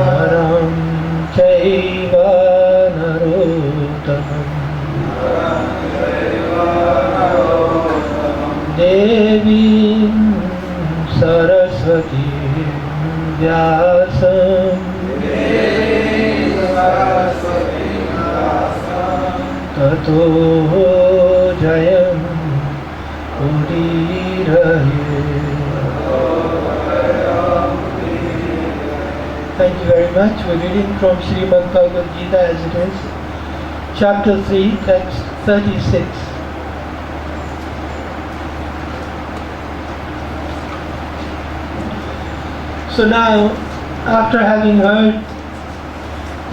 naram chaiva narottamam devim saraswati vyasam tato jayam Thank you very much. We're reading from Srimad Bhagavad Gita as it is, chapter 3, text 36. So now, after having heard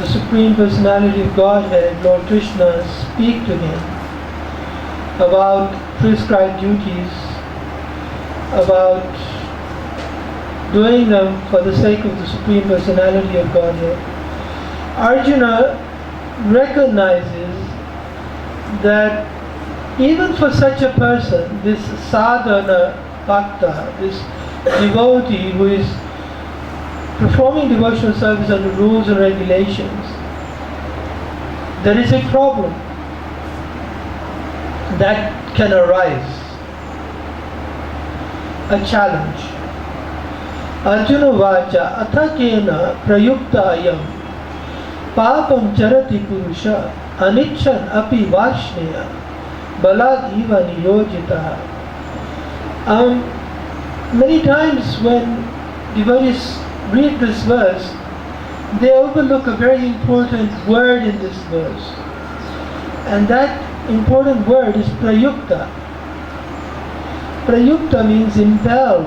the Supreme Personality of Godhead, Lord Krishna, speak to him about prescribed duties, about doing them for the sake of the Supreme Personality of Godhead, Arjuna recognizes that even for such a person, this sadhana bhakta, this devotee who is performing devotional service under rules and regulations, there is a problem that can arise, a challenge. Arjuna vacha athakena prayuktayam papam charati purusha anichan api vashneya balad iva niyojitaha. Many times when devotees read this verse, they overlook a very important word in this verse, and that important word is prayukta. Prayukta means impelled.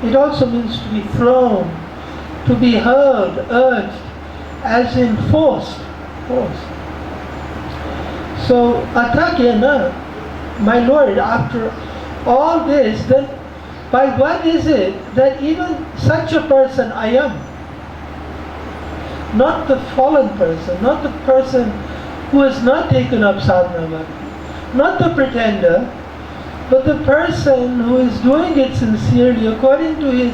It also means to be thrown, to be hurled, urged, as in forced. So, athakena, my Lord, after all this, then by what is it that even such a person I am? Not the fallen person, not the person who has not taken up sadhana bhakti, not the pretender, but the person who is doing it sincerely according to his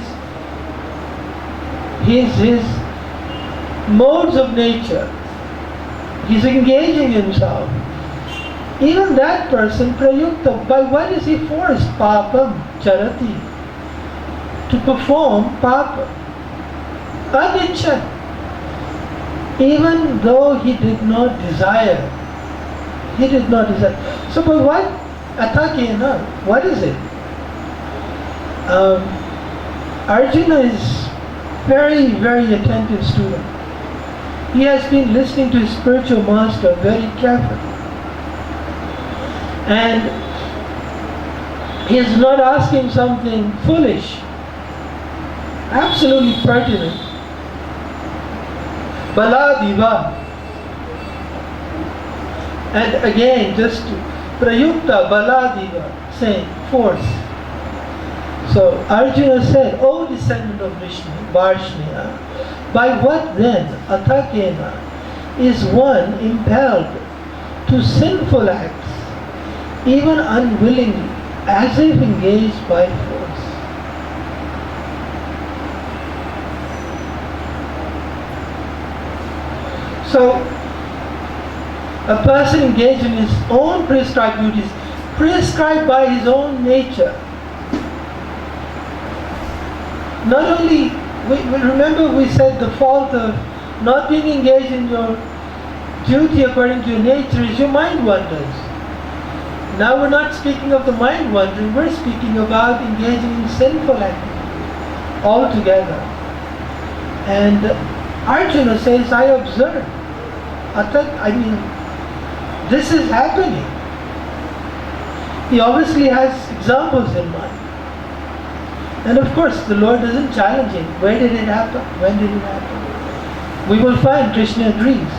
modes of nature. He's engaging himself. Even that person, prayukta, by what is he forced? Papam, charati, to perform papa. Anicca, even though he did not desire. He did not desire. So by what? Athakena, what is it? Arjuna is very, very attentive student. He has been listening to his spiritual master very carefully. And he is not asking something foolish, absolutely pertinent. Baladiva. And again, just prayukta baladiva, saying force. So Arjuna said, O descendant of Vishnu, Varshniya, by what then, athakena, is one impelled to sinful acts, even unwillingly, as if engaged by force? So, a person engaged in his own prescribed duties, prescribed by his own nature. Not only, remember we said the fault of not being engaged in your duty according to your nature is your mind wanders. Now we're not speaking of the mind wandering, we're speaking about engaging in sinful activity altogether. And Arjuna says, I observe. This is happening. He obviously has examples in mind. And of course, the Lord doesn't challenge him. Where did it happen? When did it happen? We will find Krishna agrees.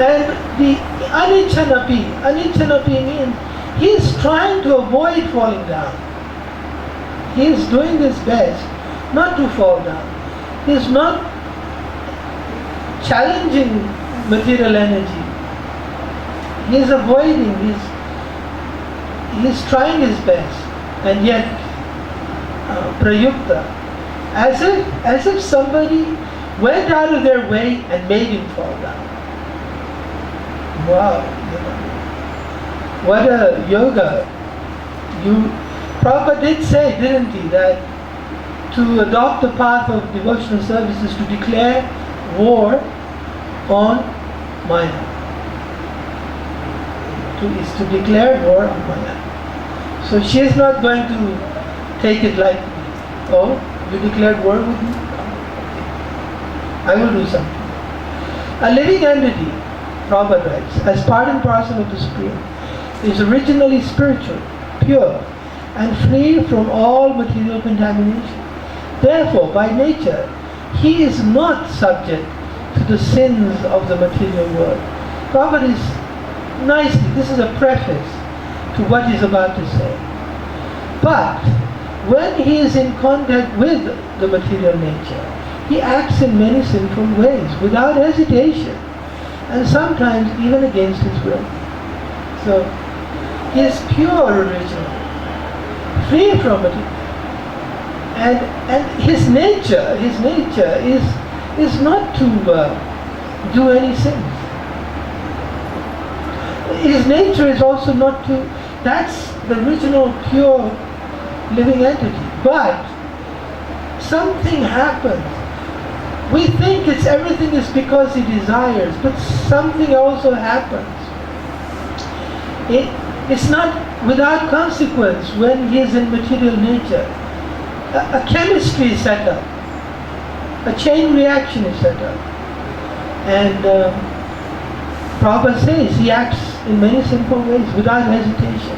And the anichanapi means he is trying to avoid falling down. He is doing his best not to fall down. He is not challenging material energy. He is avoiding. he's trying his best, and yet prayukta, as if somebody went out of their way and made him fall down. Wow, what a yoga! Prabhupada did say, didn't he, that to adopt the path of devotional service is to declare war on Maya. Is to declare war on Maya. So she is not going to take it like, oh, you declared war with me? I will do something. A living entity, Prabhupada writes, as part and parcel of the Supreme, is originally spiritual, pure, and free from all material contamination. Therefore, by nature, he is not subject to the sins of the material world. Prabhupada is nicely, this is a preface to what he's about to say. But when he is in contact with the material nature, he acts in many sinful ways without hesitation, and sometimes even against his will. So he is pure originally, free from it, and his nature is not to do any sins. His nature is also not to. That's the original pure living entity. But something happens. We think everything is because he desires, but something also happens. It's not without consequence when he is in material nature. A chemistry is set up. A chain reaction is set up. And Prabhupada says he acts in many simple ways without hesitation.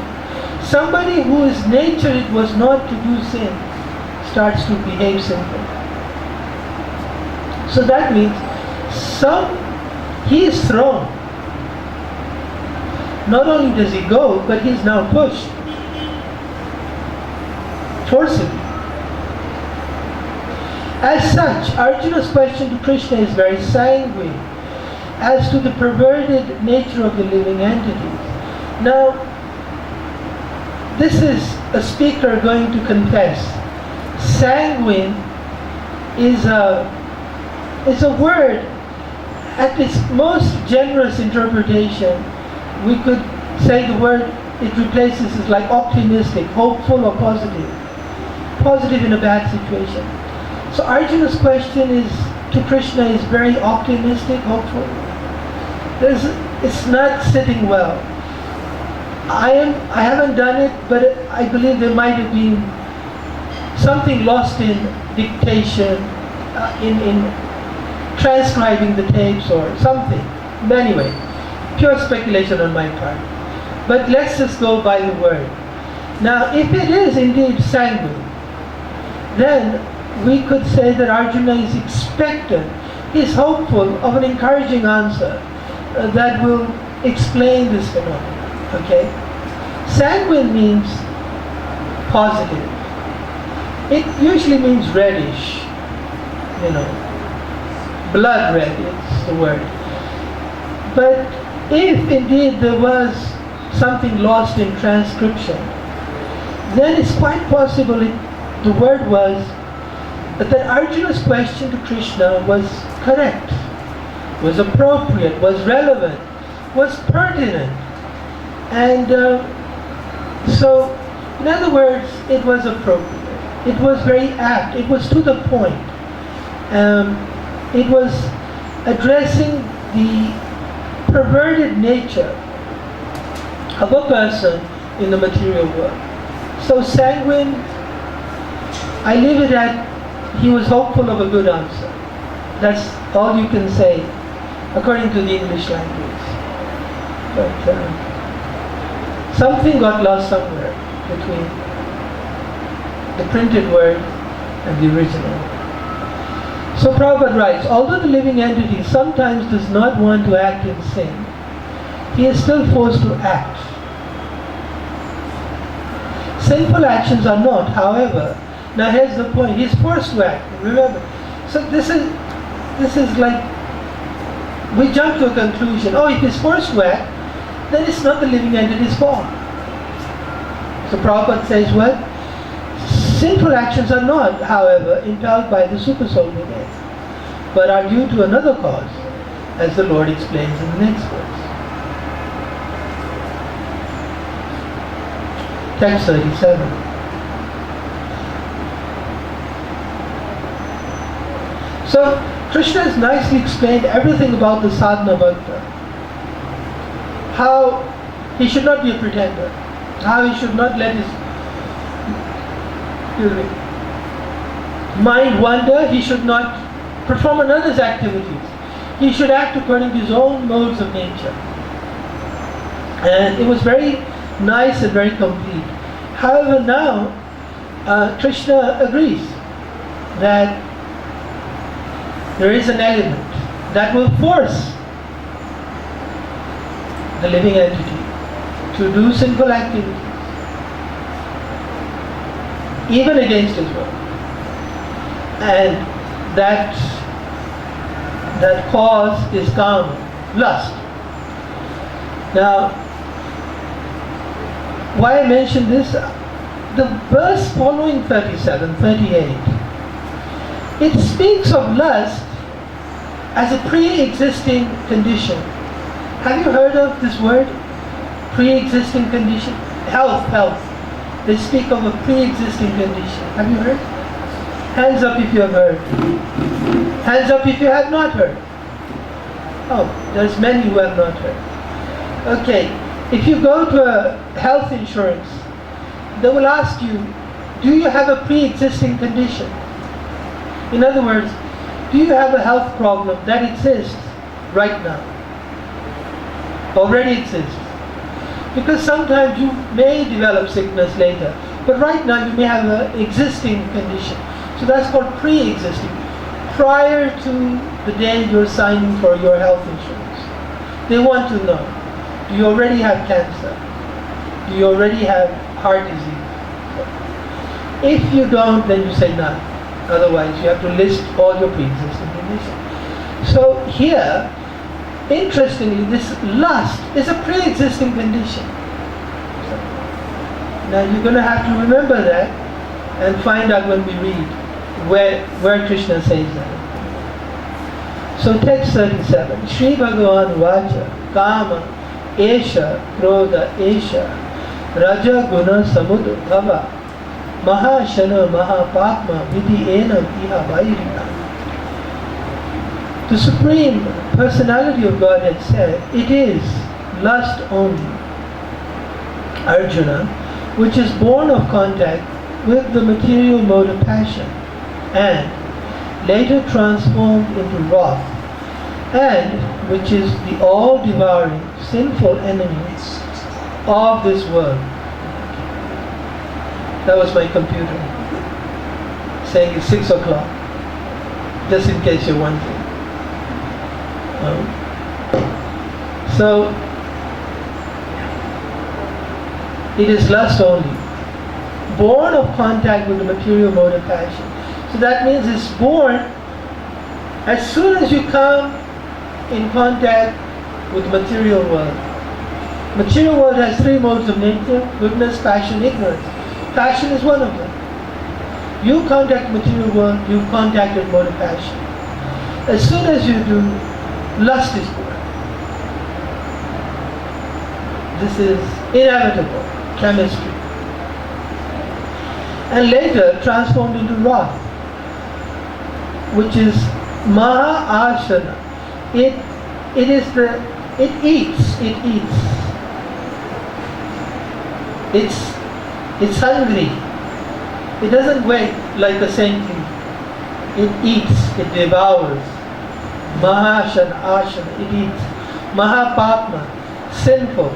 Somebody whose nature it was not to do sin starts to behave sinfully. So that means he is thrown. Not only does he go, but he is now pushed forcibly. As such, Arjuna's question to Krishna is very sanguine as to the perverted nature of the living entities. Now, this is a speaker going to confess. Sanguine is a word, at its most generous interpretation, we could say the word it replaces is like optimistic, hopeful or positive. Positive in a bad situation. So Arjuna's question to Krishna is very optimistic, hopeful. It's not sitting well. I haven't done it, but I believe there might have been something lost in dictation, in transcribing the tapes or something. But anyway, pure speculation on my part. But let's just go by the word. Now, if it is indeed sanguine, then we could say that Arjuna is expectant, is hopeful of an encouraging answer that will explain this phenomenon. Okay? Sanguine means positive. It usually means reddish, blood red is the word. But if indeed there was something lost in transcription, then it's quite possible the word was that Arjuna's question to Krishna was correct, was appropriate, was relevant, was pertinent. And so, in other words, it was appropriate. It was very apt. It was to the point. It was addressing the perverted nature of a person in the material world. So sanguine, I leave it at he was hopeful of a good answer. That's all you can say according to the English language. But something got lost somewhere between the printed word and the original. So Prabhupada writes, although the living entity sometimes does not want to act in sin, he is still forced to act. Sinful actions are not, however, now here's the point, he's forced to act, remember. So this is like, we jump to a conclusion, if he's forced to act, then it's not the living entity's fault. So Prabhupada says what? Sinful actions are not, however, impelled by the super soul within, but are due to another cause, as the Lord explains in the next verse. Text 37. So Krishna has nicely explained everything about the sadhana bhakta. How he should not be a pretender. How he should not let his mind wander. He should not perform another's activities. He should act according to his own modes of nature. And it was very nice and very complete. However, now Krishna agrees that there is an element that will force the living entity to do sinful activities, even against his will. And that cause is kama, lust. Now, why I mention this? The verse following 37, 38, it speaks of lust as a pre-existing condition. Have you heard of this word? Pre-existing condition? Health. They speak of a pre-existing condition. Have you heard? Hands up if you have heard. Hands up if you have not heard. Oh, there's many who have not heard. Okay, if you go to a health insurance, they will ask you, do you have a pre-existing condition? In other words, do you have a health problem that exists right now? Already exists. Because sometimes you may develop sickness later, but right now you may have an existing condition. So that's called pre-existing. Prior to the day you're signing for your health insurance, they want to know, do you already have cancer? Do you already have heart disease? If you don't, then you say none. Otherwise, you have to list all your pre-existing conditions. So here, interestingly, this lust is a pre-existing condition. Now you're going to have to remember that and find out when we read where Krishna says that. So text 37. Shri Bhagavan Vacha Kama Esha Krodha Esha Raja Guna Samudbhava Mahashana Mahapatma Vidhi Ena Iha Vairina. The Supreme Personality of Godhead said, it is lust only, Arjuna, which is born of contact with the material mode of passion and later transformed into wrath, and which is the all-devouring sinful enemy of this world. That was my computer saying it's 6 o'clock, just in case you're wondering. So it is lust only, born of contact with the material mode of passion. So that means it's born as soon as you come in contact with the material world. Material world has 3 modes of nature: goodness, passion, ignorance. Passion is one of them. You contact material world, you contacted mode of passion. As soon as you do, lust is born. This is inevitable chemistry. And later transformed into wrath, which is Maha Ashana. It eats. It's hungry. It doesn't wait like a saintly. It eats, it devours. Mahashana, Ashana, it eats. Mahapatma, sinful.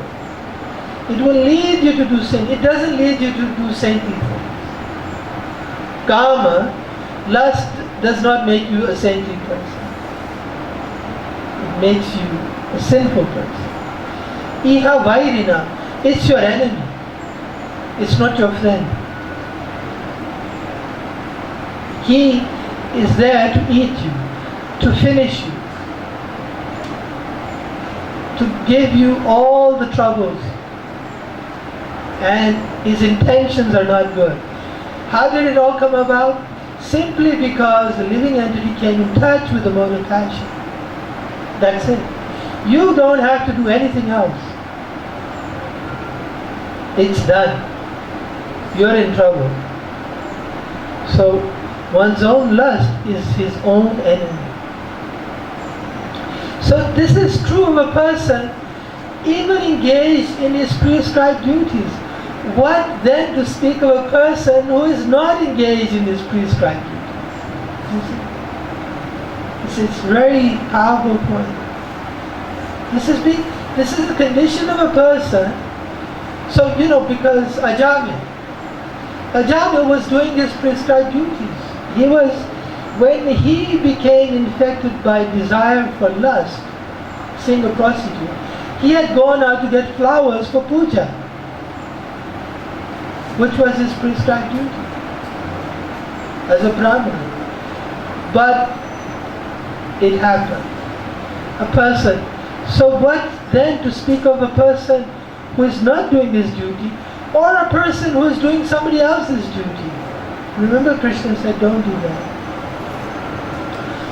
It will lead you to do sin. It doesn't lead you to do saintly things. Kama, lust, does not make you a saintly person. It makes you a sinful person. Iha Vairina, it's your enemy. It's not your friend. He is there to eat you, to finish you, to give you all the troubles and his intentions are not good. How did it all come about? Simply because the living entity came in touch with the mode of passion. That's it. You don't have to do anything else. It's done. You're in trouble. So one's own lust is his own enemy. So this is true of a person even engaged in his prescribed duties. What then to speak of a person who is not engaged in his prescribed duties? It's a very powerful point. This is the condition of a person. So, because Ajamya was doing his prescribed duties. When he became infected by desire for lust, seeing a prostitute, he had gone out to get flowers for puja, which was his prescribed duty as a brahmana. But it happened. A person. So what then to speak of a person who is not doing his duty, or a person who is doing somebody else's duty? Remember, Krishna said, don't do that.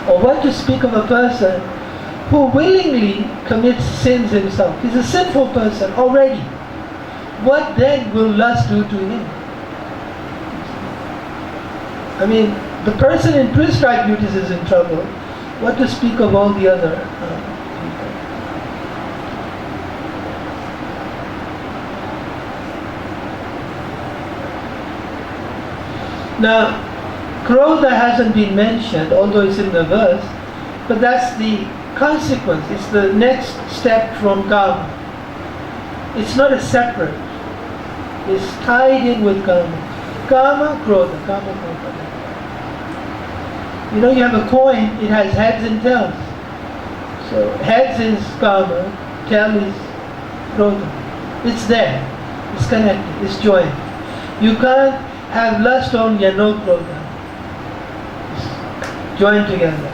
Or what to speak of a person who willingly commits sins himself? He's a sinful person already. What then will lust do to him? I mean, the person in prescribed duties is in trouble. What to speak of all the other people? Now, Krodha hasn't been mentioned, although it's in the verse, but that's the consequence. It's the next step from Kama. It's not a separate. It's tied in with Kama. Kama, Krodha, Kama, Krodha. You have a coin, it has heads and tails. So heads is Kama, tail is Krodha. It's there. It's connected. It's joined. You can't have lust only and no Krodha. It's joined together.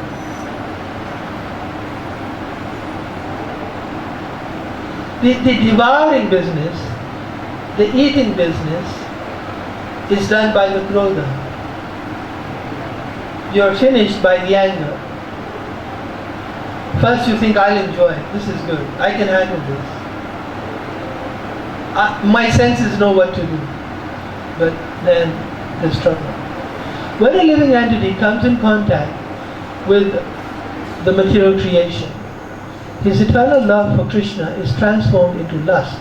The devouring business, the eating business, is done by the Krodha. You're finished by the anger. First you think, I'll enjoy it. This is good. I can handle this. My senses know what to do. But then there's trouble. When a living entity comes in contact with the material creation, his eternal love for Krishna is transformed into lust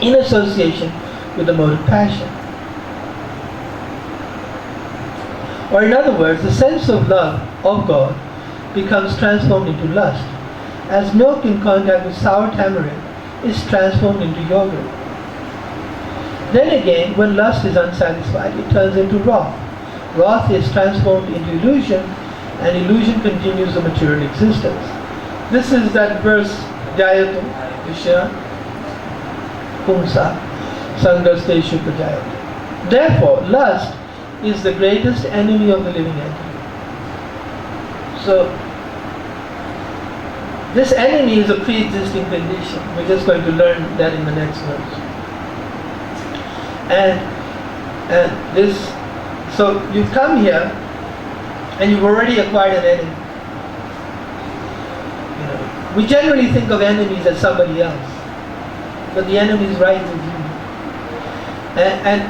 in association with the mode of passion. Or in other words, the sense of love of God becomes transformed into lust, as milk in contact with sour tamarind is transformed into yogurt. Then again, when lust is unsatisfied, it turns into wrath. Wrath is transformed into illusion, and illusion continues the material existence. This is that verse, Jayatu Vishya Pumsa Sangaste Shukajayatu. Therefore, lust is the greatest enemy of the living entity. So, this enemy is a pre-existing condition. We're just going to learn that in the next verse. And this, so you come here and you've already acquired an enemy. We generally think of enemies as somebody else, but the enemy is right with you. And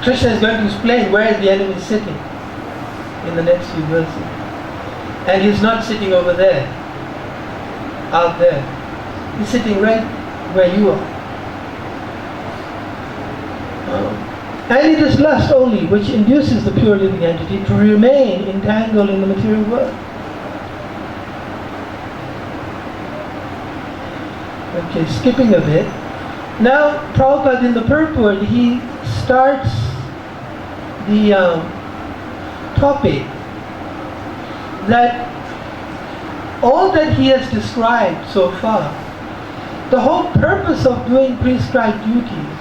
Krishna is going to explain where the enemy is sitting in the next few verses. And he's not sitting over there, out there. He's sitting right where you are. And it is lust only which induces the pure living entity to remain entangled in the material world. Okay, skipping a bit. Now, Prabhupada in the purport, he starts the topic that all that he has described so far, the whole purpose of doing prescribed duties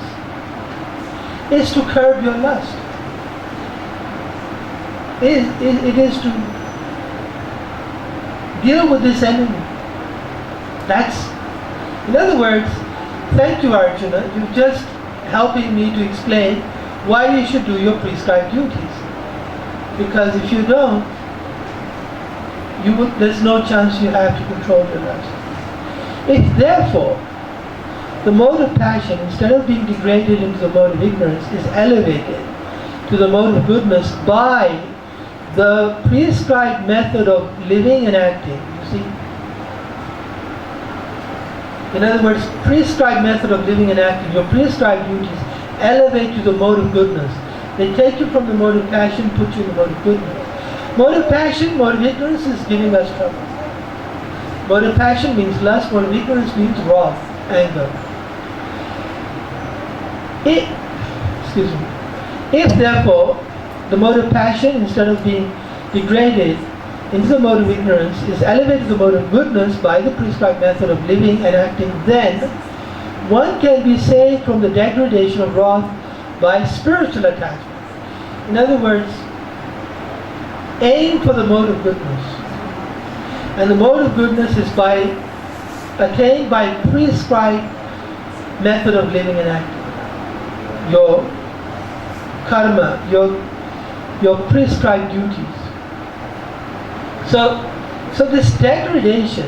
is to curb your lust. It is to deal with this enemy. In other words, Thank you, Arjuna. You're just helping me to explain why you should do your prescribed duties. Because if you don't, there's no chance you have to control your lust. If therefore the mode of passion, instead of being degraded into the mode of ignorance, is elevated to the mode of goodness by the prescribed method of living and acting, you see? In other words, prescribed method of living and acting, your prescribed duties elevate to the mode of goodness. They take you from the mode of passion, put you in the mode of goodness. Mode of passion, mode of ignorance is giving us trouble. Mode of passion means lust, mode of ignorance means wrath, anger. If therefore the mode of passion, instead of being degraded into the mode of ignorance, is elevated to the mode of goodness by the prescribed method of living and acting, then one can be saved from the degradation of wrath by spiritual attachment. In other words, aim for the mode of goodness. And the mode of goodness is attained by prescribed method of living and acting. Your karma, your prescribed duties. So this degradation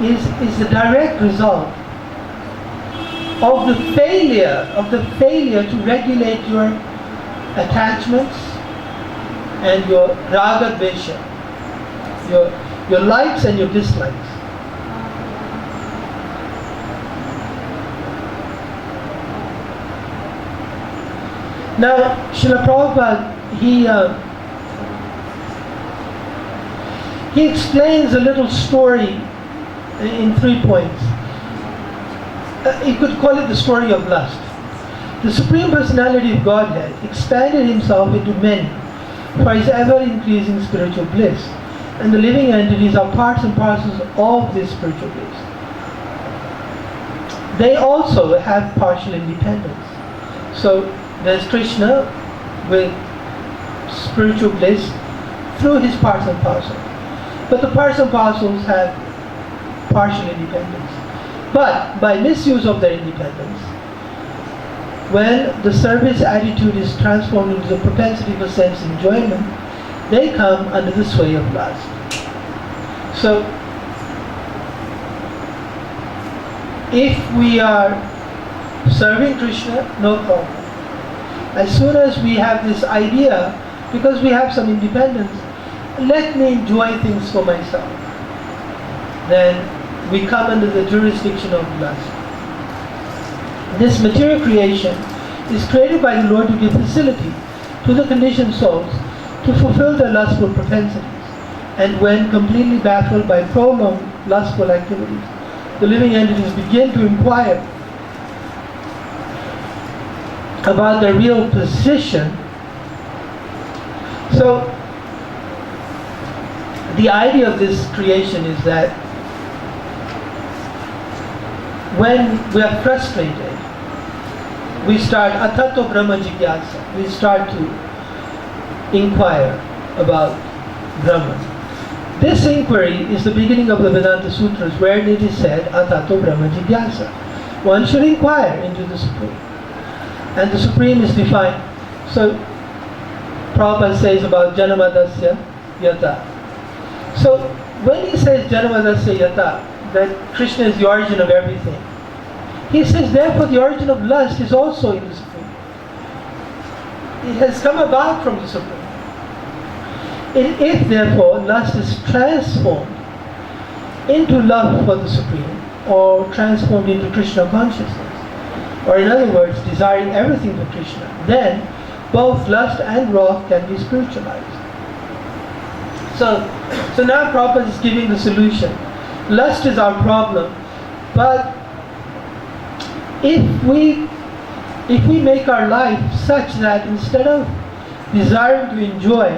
is the direct result of the failure to regulate your attachments and your raga dvesha, your likes and your dislikes. Now, Srila Prabhupada, he explains a little story in 3 points. You could call it the story of lust. The Supreme Personality of Godhead expanded himself into many for his ever-increasing spiritual bliss, and the living entities are parts and parcels of this spiritual bliss. They also have partial independence. So there's Krishna with spiritual bliss through his parts and parcels. But the parts and parcels have partial independence. But by misuse of their independence, when the service attitude is transformed into the propensity for sense enjoyment, they come under the sway of lust. So, if we are serving Krishna, no problem. As soon as we have this idea, because we have some independence, let me enjoy things for myself, then we come under the jurisdiction of lust. This material creation is created by the Lord to give facility to the conditioned souls to fulfill their lustful propensities. And when completely baffled by prolonged lustful activities, the living entities begin to inquire about their real position. So, the idea of this creation is that when we are frustrated, we start atato brahma jigyasa. We start to inquire about Brahman. This inquiry is the beginning of the Vedanta Sutras, where it is said atato brahma jigyasa. One should inquire into the Supreme. And the Supreme is defined. So Prabhupada says about Janamadasya Yata. So when he says Janamadasya Yata, that Krishna is the origin of everything, he says therefore the origin of lust is also in the Supreme. It has come about from the Supreme. If therefore lust is transformed into love for the Supreme, or transformed into Krishna consciousness, or in other words, desiring everything for Krishna, then both lust and wrath can be spiritualized. So now Prabhupada is giving the solution. Lust is our problem, but if we make our life such that instead of desiring to enjoy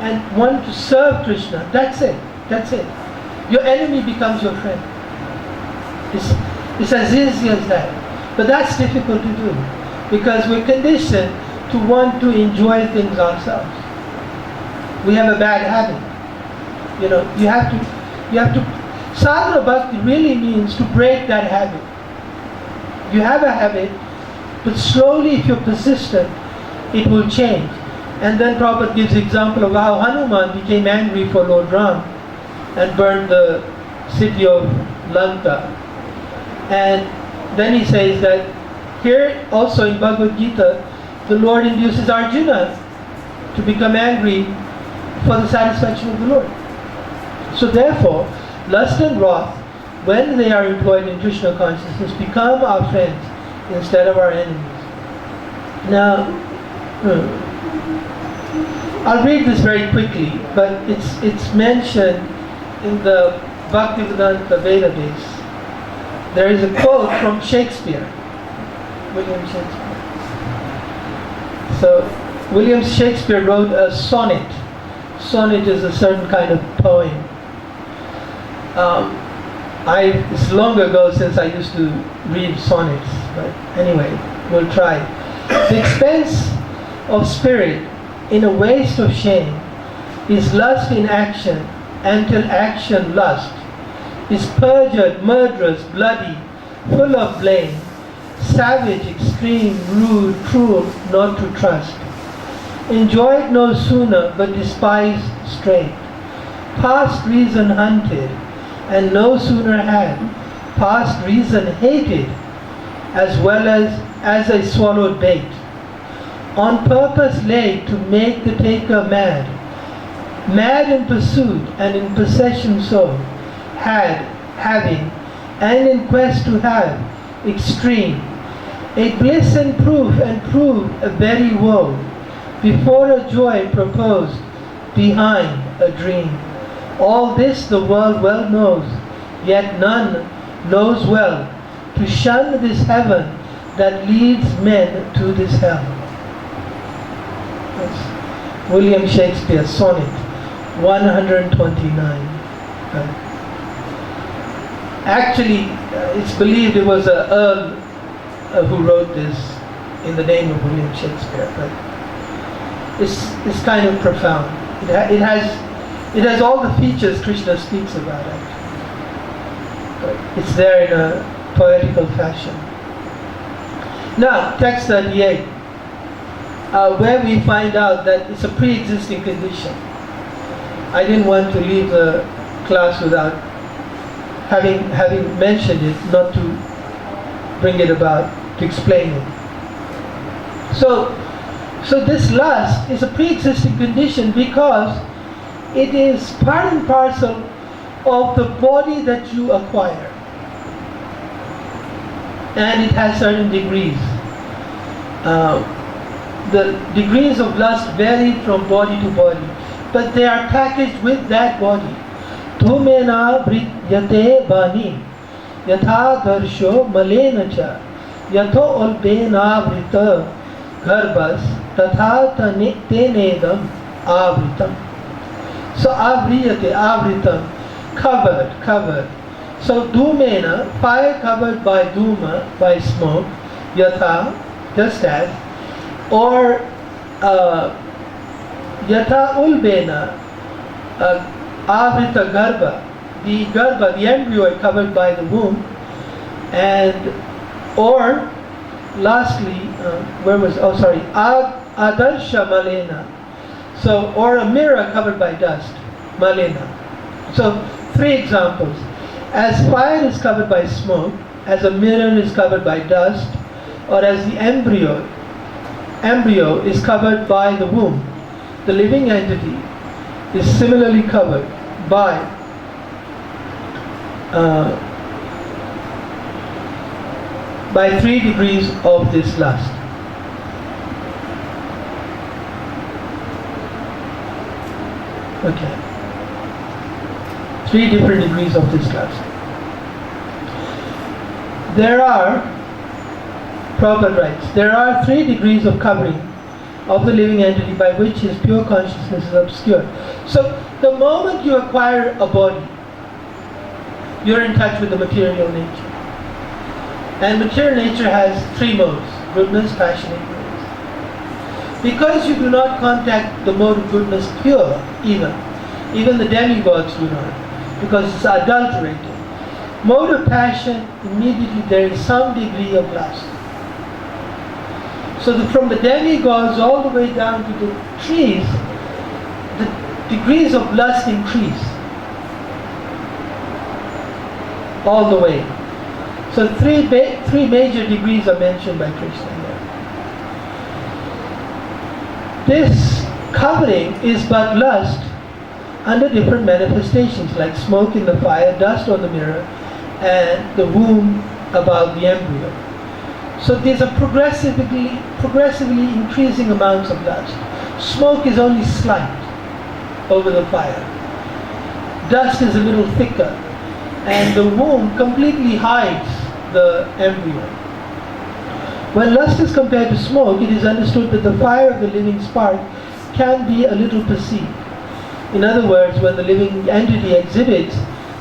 and want to serve Krishna, that's it. Your enemy becomes your friend. It's as easy as that. But that's difficult to do, because we're conditioned to want to enjoy things ourselves. We have a bad habit. You have to sadhana bhakti really means to break that habit. You have a habit, but slowly, if you're persistent, it will change. And then Prabhupada gives the example of how Hanuman became angry for Lord Ram and burned the city of Lanka. And then he says that here also in Bhagavad Gita, the Lord induces Arjuna to become angry for the satisfaction of the Lord. So therefore, lust and wrath, when they are employed in Krishna consciousness, become our friends instead of our enemies. Now, I'll read this very quickly, but it's mentioned in the Bhaktivedanta database. There is a quote from Shakespeare, William Shakespeare. So, William Shakespeare wrote a sonnet. Sonnet is a certain kind of poem. It's long ago since I used to read sonnets, but anyway, we'll try. The expense of spirit in a waste of shame is lust in action, and till action lust is perjured, murderous, bloody, full of blame, savage, extreme, rude, cruel, not to trust. Enjoyed no sooner, but despised straight. Past reason hunted, and no sooner had. Past reason hated, as well as I swallowed bait. On purpose laid to make the taker mad. Mad in pursuit and in possession so. Having, and in quest to have, extreme. A bliss and proof, and proved a very woe. Before a joy proposed, behind a dream. All this the world well knows, yet none knows well to shun this heaven that leads men to this hell. That's William Shakespeare, sonnet 129. Actually, it's believed it was an earl who wrote this in the name of William Shakespeare, but it's kind of profound. It has all the features Krishna speaks about, actually. But it's there in a poetical fashion. Now, text 38, where we find out that it's a pre-existing condition. I didn't want to leave the class without having mentioned it, not to bring it about, to explain it. So this lust is a pre-existing condition because it is part and parcel of the body that you acquire. And it has certain degrees. The degrees of lust vary from body to body, but they are packaged with that body. Dhumena vrityate bani yatha darsho malena cha yatho olbena vrita garbhas tatha tenedam avritam. So avriyate, avritam, covered. So dhumena, fire covered by dhuma, by smoke, yatha, just as, or yatha ulbena, avrita garbha, the embryo is covered by the womb, and, or lastly, adarsha malena, so, or a mirror covered by dust, malena. So, 3 examples. As fire is covered by smoke, as a mirror is covered by dust, or as the embryo is covered by the womb, the living entity is similarly covered by by 3 degrees of this lust. Okay. 3 different degrees of this lust. Prabhupada writes, there are 3 degrees of covering of the living entity by which his pure consciousness is obscured. So, the moment you acquire a body, you're in touch with the material nature. And material nature has 3 modes: goodness, passion, and ignorance. Because you do not contact the mode of goodness pure, even the demigods do not, because it's adulterated. mode of passion, immediately there is some degree of lust. So from the demigods all the way down to the trees, the degrees of lust increase. All the way. So three major degrees are mentioned by Krishna here. This coveting is but lust under different manifestations, like smoke in the fire, dust on the mirror, and the womb about the embryo. So these are progressively increasing amounts of lust. Smoke is only slight over the fire. Dust is a little thicker, and the womb completely hides the embryo. When lust is compared to smoke, it is understood that the fire of the living spark can be a little perceived. In other words, when the living entity exhibits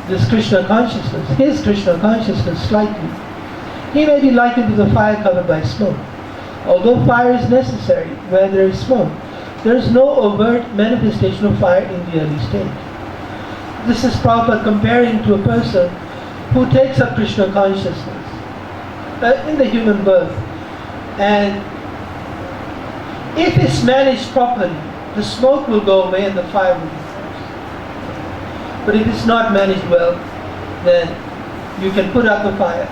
this Krishna consciousness, his Krishna consciousness slightly, he may be likened to the fire covered by smoke. Although fire is necessary where there is smoke, there is no overt manifestation of fire in the early stage. This is Prabhupada comparing to a person who takes up Krishna consciousness in the human birth. And if it's managed properly, the smoke will go away and the fire will be first. But if it's not managed well, then you can put out the fire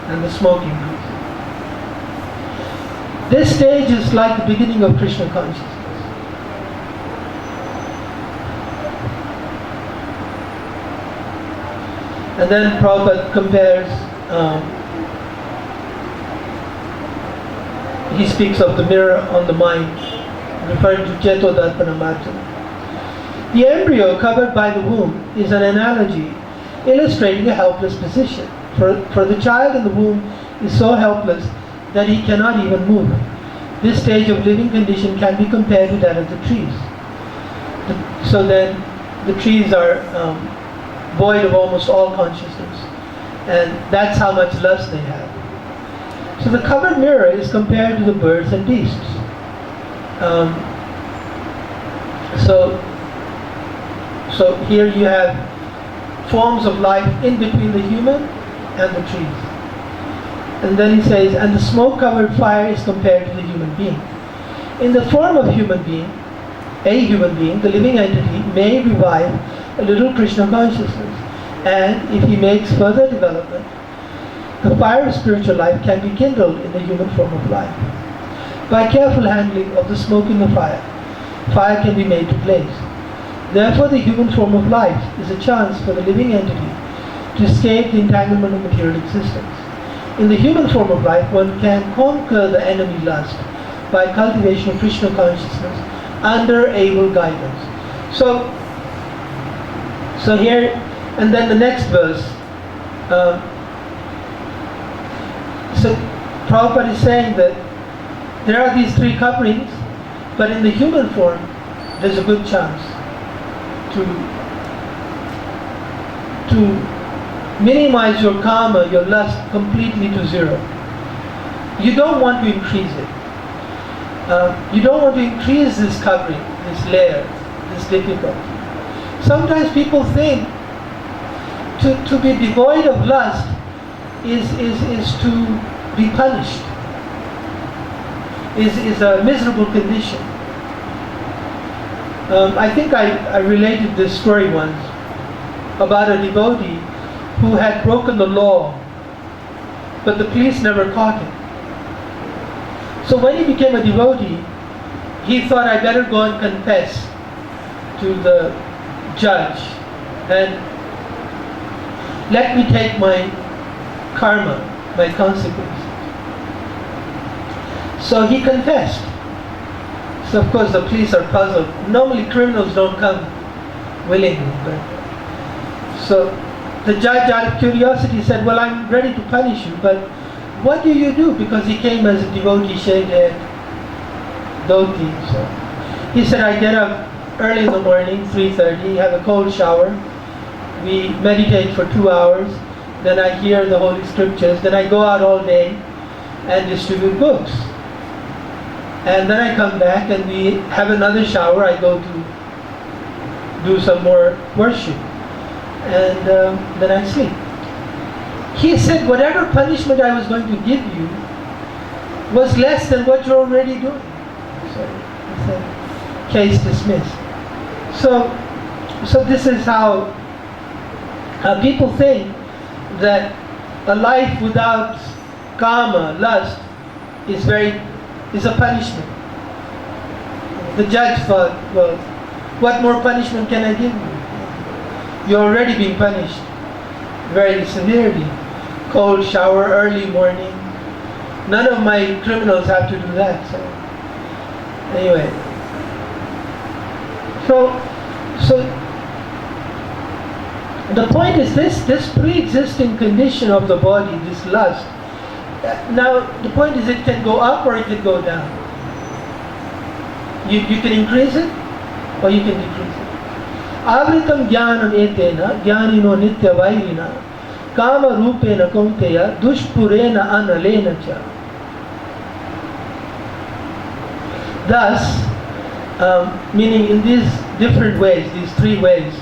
and the smoke increases. This stage is like the beginning of Krishna consciousness. And then Prabhupada compares, he speaks of the mirror on the mind, referring to Jeto Darpana Marjana. The embryo covered by the womb is an analogy illustrating a helpless position. For the child in the womb is so helpless that he cannot even move. This stage of living condition can be compared to that of the trees. So then the trees are void of almost all consciousness. And that's how much lust they have. So the covered mirror is compared to the birds and beasts. So here you have forms of life in between the human and the trees. And then he says, and the smoke-covered fire is compared to the human being. In the form of human being, a human being, the living entity may revive a little Krishna consciousness. And if he makes further development, the fire of spiritual life can be kindled in the human form of life. By careful handling of the smoke in the fire, fire can be made to blaze. Therefore, the human form of life is a chance for the living entity to escape the entanglement of material existence. In the human form of life, one can conquer the enemy lust by cultivation of Krishna consciousness under able guidance. So here, and then the next verse. So Prabhupada is saying that there are these three coverings, but in the human form, there's a good chance to minimize your karma, your lust, completely to zero. You don't want to increase it. You don't want to increase this covering, this layer, this difficulty. Sometimes people think to be devoid of lust is to be punished, is a miserable condition. I think I related this story once about a devotee who had broken the law, but the police never caught him. So when he became a devotee, he thought, I better go and confess to the judge and let me take my karma, my consequences. So he confessed. So of course the police are puzzled. Normally criminals don't come willingly. So the judge, out of curiosity, said, well, I'm ready to punish you, but what do you do? Because he came as a devotee, shaved head, dhoti. So he said, I get up early in the morning, 3:30, have a cold shower. We meditate for 2 hours. Then I hear the Holy Scriptures. Then I go out all day and distribute books. And then I come back and we have another shower. I go to do some more worship. And then I sleep. he said, whatever punishment I was going to give you was less than what you're already doing. So he said, case dismissed. So this is how people think that a life without kama, lust, is a punishment. The judge thought, well, what more punishment can I give you? You're already being punished very severely. Cold shower, early morning. None of my criminals have to do that. So anyway, so the point is this pre-existing condition of the body, this lust. Now the point is it can go up or it can go down. You can increase it or you can decrease it. Avritam jnanam etena jnanino nitya vairina kama rupena kaunteya dushpurena analena cha. Thus, meaning in these different ways, these three ways,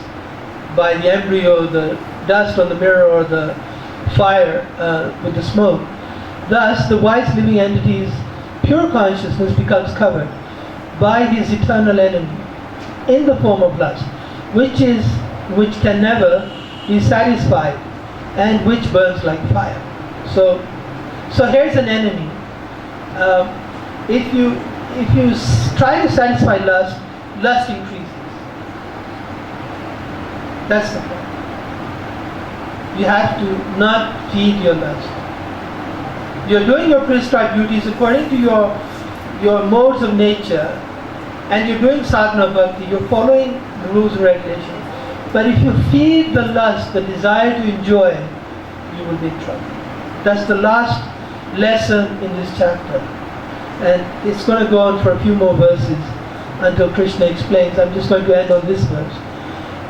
by the embryo, the dust on the mirror, or the fire with the smoke. Thus, the wise living entity's pure consciousness becomes covered by his eternal enemy in the form of lust, which can never be satisfied and which burns like fire. So here's an enemy. If you try to satisfy lust, lust increases. That's the point. You have to not feed your lust. You're doing your prescribed duties according to your modes of nature, and you're doing sadhana bhakti, you're following the rules and regulations. But if you feed the lust, the desire to enjoy, you will be in trouble. That's the last lesson in this chapter. And it's going to go on for a few more verses until Krishna explains. I'm just going to end on this verse.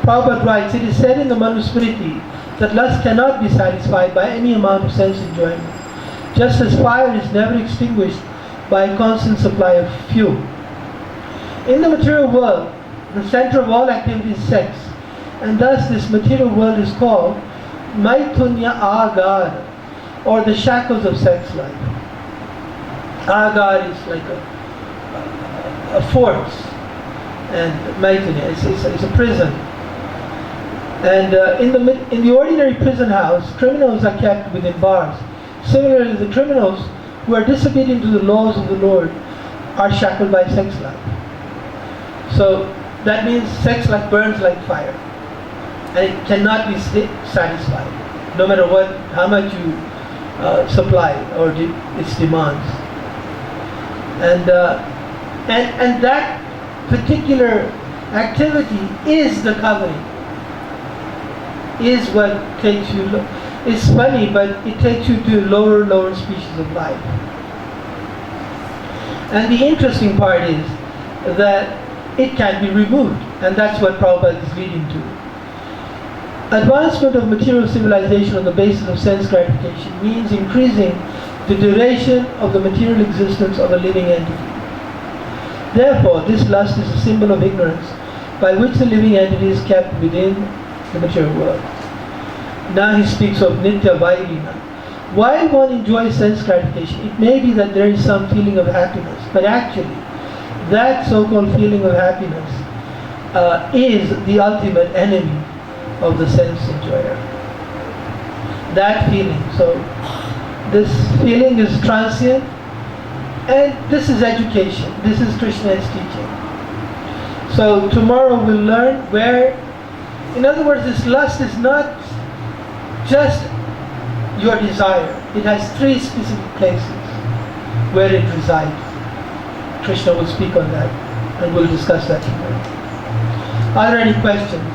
Prabhupada writes, it is said in the Manusmriti that lust cannot be satisfied by any amount of sense enjoyment, just as fire is never extinguished by a constant supply of fuel. In the material world, the center of all activity is sex, and thus this material world is called Maithunya Agara, or the shackles of sex life. Agar is like a fort, and Maithunya is a prison. And in the ordinary prison house, criminals are kept within bars. Similarly, the criminals who are disobedient to the laws of the Lord are shackled by sex life. So that means sex life burns like fire, and it cannot be satisfied, no matter how much you supply or its demands. And that particular activity is the covering. Is what takes you. It's funny, but it takes you to lower species of life. And the interesting part is that it can be removed, and that's what Prabhupada is leading to. Advancement of material civilization on the basis of sense gratification means increasing the duration of the material existence of a living entity. Therefore, this lust is a symbol of ignorance by which the living entity is kept within the material world. Now he speaks of nitya vairina. While one enjoys sense gratification, it may be that there is some feeling of happiness, but actually, that so-called feeling of happiness is the ultimate enemy of the sense enjoyer. That feeling. So, this feeling is transient, and this is education. This is Krishna's teaching. So tomorrow we'll learn where, in other words, this lust is not just your desire. It has three specific places where it resides. Krishna will speak on that, and we'll discuss that tomorrow. Are there any questions?